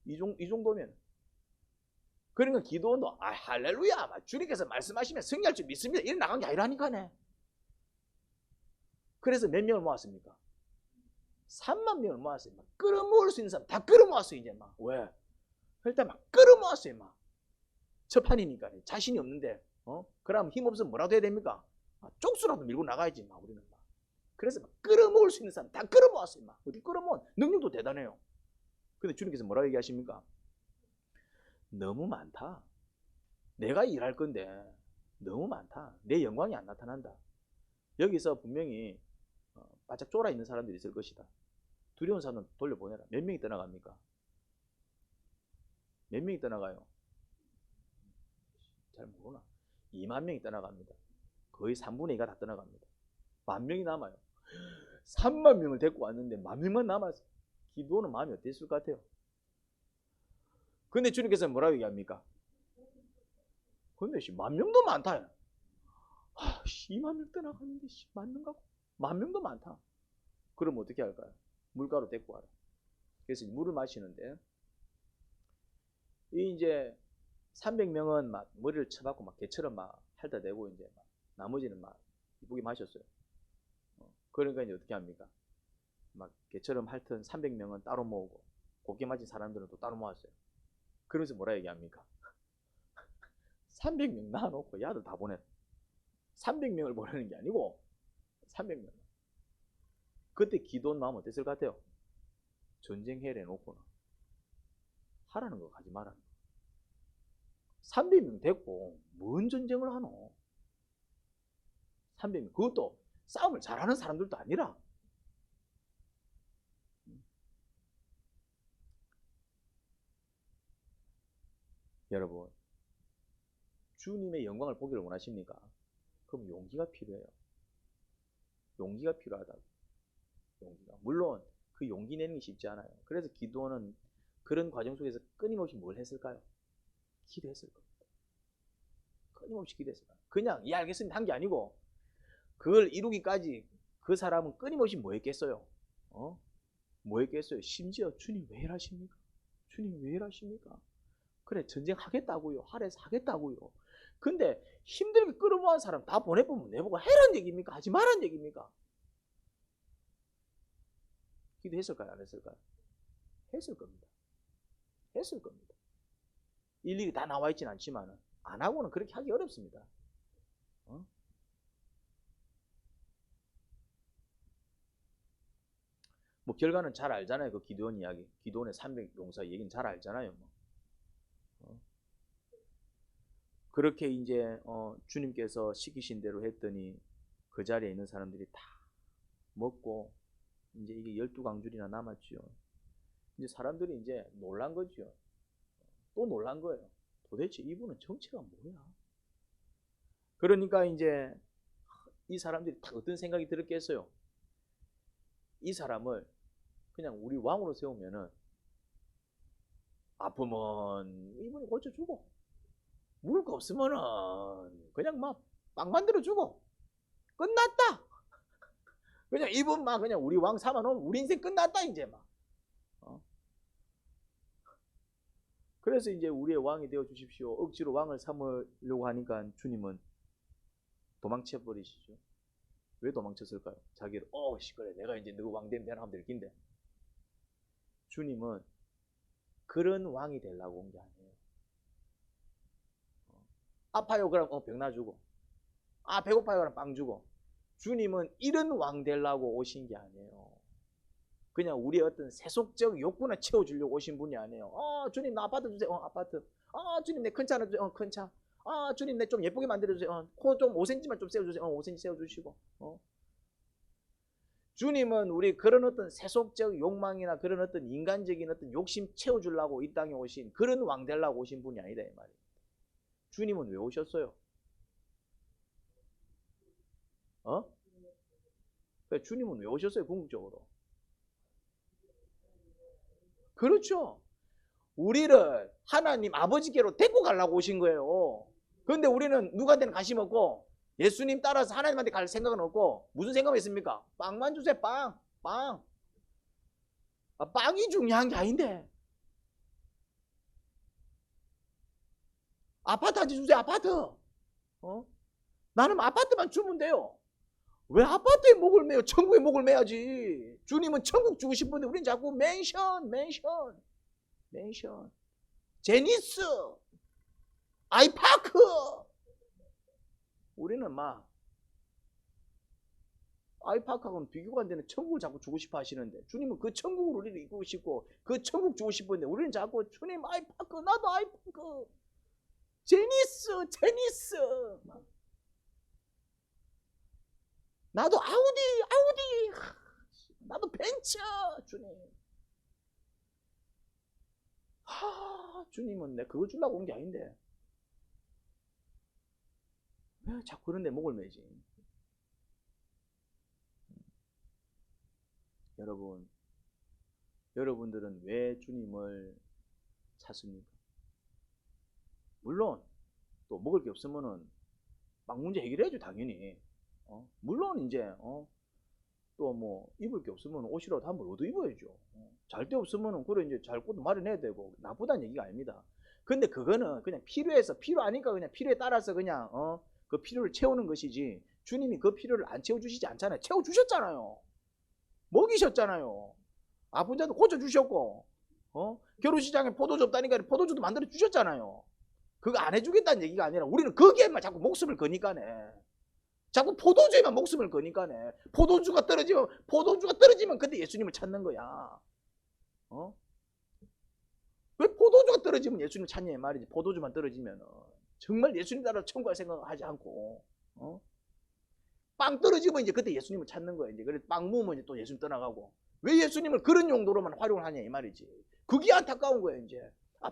이 정도면. 그러니까 기도원도 할렐루야 주님께서 말씀하시면 승리할 줄 믿습니다. 이래 나간 게 아니라니까네. 그래서 몇 명을 모았습니까? 3만 명을 모았어요. 막 끌어모을 수 있는 사람 다 끌어모았어요 이제 막. 왜? 일단 막 끌어모았어요 막. 첫판이니까 자신이 없는데 그럼 힘없으면 뭐라도 해야 됩니까? 쪽수라도 밀고 나가야지 막 우리는 막. 그래서 막 끌어모을 수 있는 사람 다 끌어모았어요 막. 어디 끌어모은 능력도 대단해요. 근데 주님께서 뭐라고 얘기하십니까? 너무 많다. 내가 일할 건데 너무 많다. 내 영광이 안 나타난다. 여기서 분명히 바짝 쫄아 있는 사람들이 있을 것이다. 두려운 사람은 돌려보내라. 몇 명이 떠나갑니까? 몇 명이 떠나가요? 잘 모르나? 2만 명이 떠나갑니다. 거의 3분의 2가 다 떠나갑니다. 10,000명이 남아요. 3만 명을 데리고 왔는데 10,000명만 남았어요. 기도는 마음이 어땠을 것 같아요? 근데 주님께서 뭐라고 얘기합니까? 근데 10,000명도 많다. 2만 명 떠나가는데 10,000명 가고 10,000명도 많다. 그럼 어떻게 할까요? 물가로 데리고 와라. 그래서 물을 마시는데 이제 300명은 막 머리를 쳐박고 막 개처럼 막 핥아대고 이제 막 나머지는 막 이쁘게 마셨어요. 그러니까 이제 어떻게 합니까? 막 개처럼 핥은 300명은 따로 모으고 곱게 맞은 사람들은 또 따로 모았어요. 그러면서 뭐라 얘기합니까? 300명 낳아놓고 야들 다 보내라. 300명을 보내는 게 아니고 300명. 그때 기도원 마음 어땠을 것 같아요? 전쟁 해놓고는 하라는 거 가지 말라는 거. 300명 됐고 뭔 전쟁을 하노? 300명. 그것도 싸움을 잘하는 사람들도 아니라. 여러분, 주님의 영광을 보기를 원하십니까? 그럼 용기가 필요해요. 용기가 필요하다고. 용기가. 물론 그 용기 내는 게 쉽지 않아요. 그래서 기도는 그런 과정 속에서 끊임없이 뭘 했을까요? 기도했을 겁니다. 끊임없이 기도했을 거예요. 그냥 예 알겠습니다 한 게 아니고 그걸 이루기까지 그 사람은 끊임없이 뭐 했겠어요? 뭐 했겠어요? 심지어 주님 왜 일하십니까? 주님 왜 일하십니까? 그래 전쟁하겠다고요. 하래서 하겠다고요. 근데 힘들게 끌어모은 사람 다 보내보면 내보고 해란 얘기입니까? 하지 말란 얘기입니까? 기도했을까요? 안 했을까요? 했을 겁니다. 했을 겁니다. 일일이 다 나와 있진 않지만 안 하고는 그렇게 하기 어렵습니다. 뭐 결과는 잘 알잖아요. 그 기도원 이야기, 기도원의 300용사 얘기는 잘 알잖아요. 뭐. 그렇게 이제 주님께서 시키신 대로 했더니 그 자리에 있는 사람들이 다 먹고 이제 이게 12강줄이나 남았죠. 이제 사람들이 이제 놀란 거죠. 또 놀란 거예요. 도대체 이분은 정체가 뭐야? 그러니까 이제 이 사람들이 다 어떤 생각이 들었겠어요? 이 사람을 그냥 우리 왕으로 세우면은 아프면 이분이 고쳐주고 먹을 거 없으면은 그냥 막 빵 만들어주고 끝났다. 그냥 이분만 그냥 우리 왕 삼아놓으면 우리 인생 끝났다 이제 막. 그래서 이제 우리의 왕이 되어 주십시오. 억지로 왕을 삼으려고 하니까 주님은 도망쳐 버리시죠. 왜 도망쳤을까요? 자기를 그래 내가 이제 너 왕 되면 되나 하면 될 낀데. 주님은 그런 왕이 되려고 온 게 아니에요. 아파요 그럼 병 놔주고, 배고파요 그럼 빵 주고. 주님은 이런 왕 되려고 오신 게 아니에요. 그냥 우리의 어떤 세속적 욕구나 채워주려고 오신 분이 아니에요. 주님 나 아파트 주세요. 아파트. 주님 내 큰 차 하나 주세요. 큰 차. 주님 내 좀 예쁘게 만들어주세요. 코 좀 5cm만 좀 세워주세요. 5cm 세워주시고. 주님은 우리 그런 어떤 세속적 욕망이나 그런 어떤 인간적인 어떤 욕심 채워주려고 이 땅에 오신 그런 왕 되려고 오신 분이 아니다 이 말이에요. 주님은 왜 오셨어요? 주님은 왜 오셨어요? 궁극적으로. 그렇죠. 우리를 하나님 아버지께로 데리고 가려고 오신 거예요. 그런데 우리는 누구한테는 관심 없고 예수님 따라서 하나님한테 갈 생각은 없고 무슨 생각이 있습니까? 빵만 주세요. 빵. 빵이 중요한 게 아닌데. 아파트한테 주세요. 아파트. 나는 아파트만 주면 돼요. 왜 아파트에 목을 매요? 천국에 목을 매야지. 주님은 천국 주고 싶은데 우리는 자꾸 맨션. 제니스. 아이파크. 우리는 막 아이파크하고는 비교가 안 되는 천국을 자꾸 주고 싶어 하시는데 주님은 그 천국을 우리를 이끌고 싶고 그 천국 주고 싶은데 우리는 자꾸 주님 아이파크 나도 아이파크 제니스 나도 아우디 나도 벤츠 주님. 주님은 내 그거 주려고 온 게 아닌데 왜 자꾸 그런 데 목을 매지? 여러분들은 왜 주님을 찾습니까? 물론 또 먹을 게 없으면은 빵 문제 해결해야죠 당연히. 물론 이제 또 뭐 입을 게 없으면 옷이라도 한번 얻어 입어야죠. 잘 데 없으면은 그래 이제 잘 곳도 마련해야 되고 나쁘다는 얘기가 아닙니다. 근데 그거는 그냥 필요해서 필요하니까 그냥 필요에 따라서 그냥 그 필요를 채우는 것이지 주님이 그 필요를 안 채워주시지 않잖아요. 채워주셨잖아요. 먹이셨잖아요. 아픈 자도 고쳐주셨고 결혼시장에 포도주 없다니까 포도주도 만들어 주셨잖아요. 그거 안 해주겠다는 얘기가 아니라 우리는 거기에만 자꾸 목숨을 거니까네. 자꾸 포도주에만 목숨을 거니까네. 포도주가 떨어지면 그때 예수님을 찾는 거야. 왜 포도주가 떨어지면 예수님을 찾냐 말이지. 포도주만 떨어지면 정말 예수님 따라 천국 갈 생각을 하지 않고 빵 떨어지면 이제 그때 예수님을 찾는 거야. 이제 그래 빵 모으면 이제 또 예수님 떠나가고. 왜 예수님을 그런 용도로만 활용을 하냐 이 말이지. 그게 안타까운 거야 이제.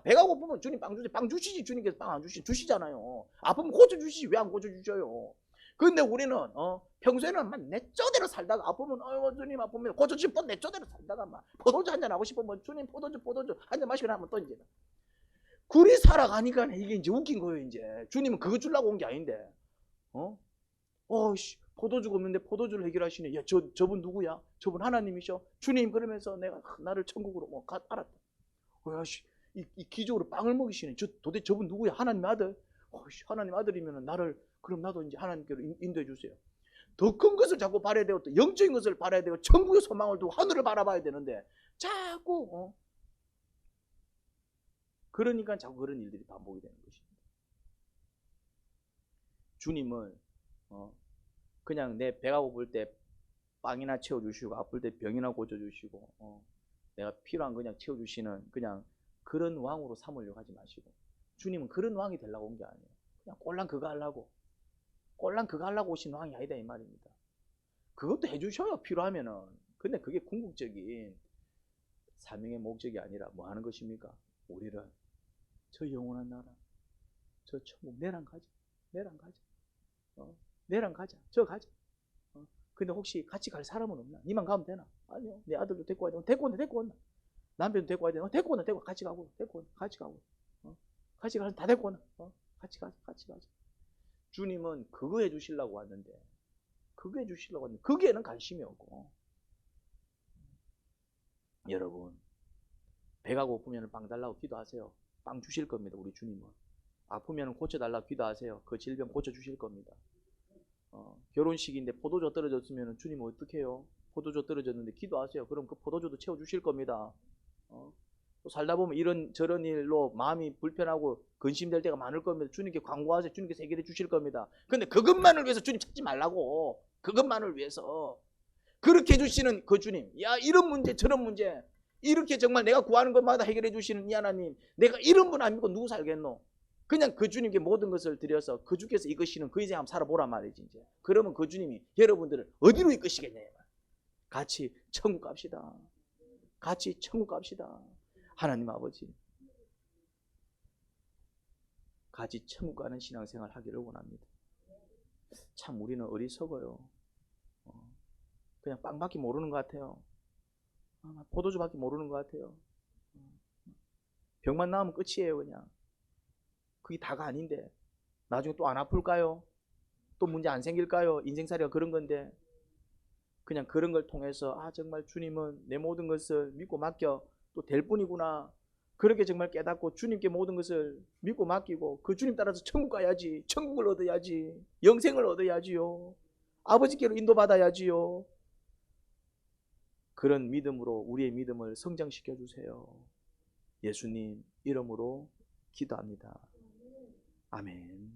배가 고프면 주님 빵 주세요. 빵 주시지. 주님께서 빵 안 주시잖아요. 아프면 고쳐주시지. 왜 안 고쳐주셔요? 근데 우리는 평소에는 막 내쩌대로 살다가 아프면 주님 아프면 고쳐주시면 또 내쩌대로 살다가 막 포도주 한잔 하고 싶으면 주님 포도주 한잔 마시고 나면 또 이제 그리 살아가니까 이게 이제 웃긴 거예요 이제. 주님은 그거 주려고 온 게 아닌데 포도주가 없는데 포도주를 해결하시네. 야, 저분 누구야? 저분 하나님이셔? 주님. 그러면서 내가 나를 천국으로 알았다. 야씨, 이 기적으로 빵을 먹이시네. 도대체 저분 누구야? 하나님 아들? 하나님 아들이면 그럼 나도 이제 하나님께로 인도해 주세요. 더 큰 것을 자꾸 바라야 되고, 또 영적인 것을 바라야 되고, 천국의 소망을 두고 하늘을 바라봐야 되는데 자꾸 그러니까 자꾸 그런 일들이 반복이 되는 것입니다. 주님은 그냥 내 배가 고플 때 빵이나 채워주시고, 아플 때 병이나 고쳐주시고, 내가 필요한 그냥 채워주시는 그냥 그런 왕으로 삼으려고 하지 마시고, 주님은 그런 왕이 되려고 온 게 아니에요. 그냥 꼴랑 그거 하려고 오신 왕이 아니다 이 말입니다. 그것도 해주셔요, 필요하면은. 근데 그게 궁극적인 사명의 목적이 아니라 뭐 하는 것입니까? 우리를 저 영원한 나라, 저 천국 내랑 가자, 내랑 가자, 저 가자. 근데 혹시 같이 갈 사람은 없나? 니만 가면 되나? 아니요. 내 아들도 데리고 와야 돼. 데리고 온다. 남편도 데리고 와야 돼. 데리고 온다. 같이 가고. 같이 가서 다 데리고 온다. 같이 가자. 주님은 그거 해주시려고 왔는데, 거기에는 관심이 없고. 여러분, 배가 고프면 빵 달라고 기도하세요. 빵 주실 겁니다, 우리 주님은. 아프면 고쳐달라고 기도하세요. 그 질병 고쳐주실 겁니다. 결혼식인데 포도주 떨어졌으면 주님은 어떻게 해요? 포도주 떨어졌는데 기도하세요. 그럼 그 포도주도 채워주실 겁니다. 또 살다 보면 이런 저런 일로 마음이 불편하고 근심될 때가 많을 겁니다. 주님께 간구하세요. 주님께서 해결해 주실 겁니다. 근데 그것만을 위해서 주님 찾지 말라고. 그것만을 위해서. 그렇게 해주시는 그 주님, 야, 이런 문제 저런 문제 이렇게 정말 내가 구하는 것마다 해결해 주시는 이 하나님, 내가 이런 분 안 믿고 누구 살겠노? 그냥 그 주님께 모든 것을 드려서 그 주께서 이끄시는 그 인생 한번 살아보란 말이지. 이제 그러면 그 주님이 여러분들을 어디로 이끄시겠냐. 같이 천국 갑시다. 하나님 아버지, 같이 천국 가는 신앙생활 하기를 원합니다. 참 우리는 어리석어요. 그냥 빵밖에 모르는 것 같아요. 포도주밖에 모르는 것 같아요. 병만 나으면 끝이에요. 그냥 그게 다가 아닌데 나중에 또 안 아플까요? 또 문제 안 생길까요? 인생살이가 그런 건데, 그냥 그런 걸 통해서 정말 주님은 내 모든 것을 믿고 맡겨 또 될 뿐이구나, 그렇게 정말 깨닫고 주님께 모든 것을 믿고 맡기고 그 주님 따라서 천국 가야지, 천국을 얻어야지, 영생을 얻어야지요, 아버지께로 인도받아야지요. 그런 믿음으로 우리의 믿음을 성장시켜 주세요. 예수님 이름으로 기도합니다. 아멘.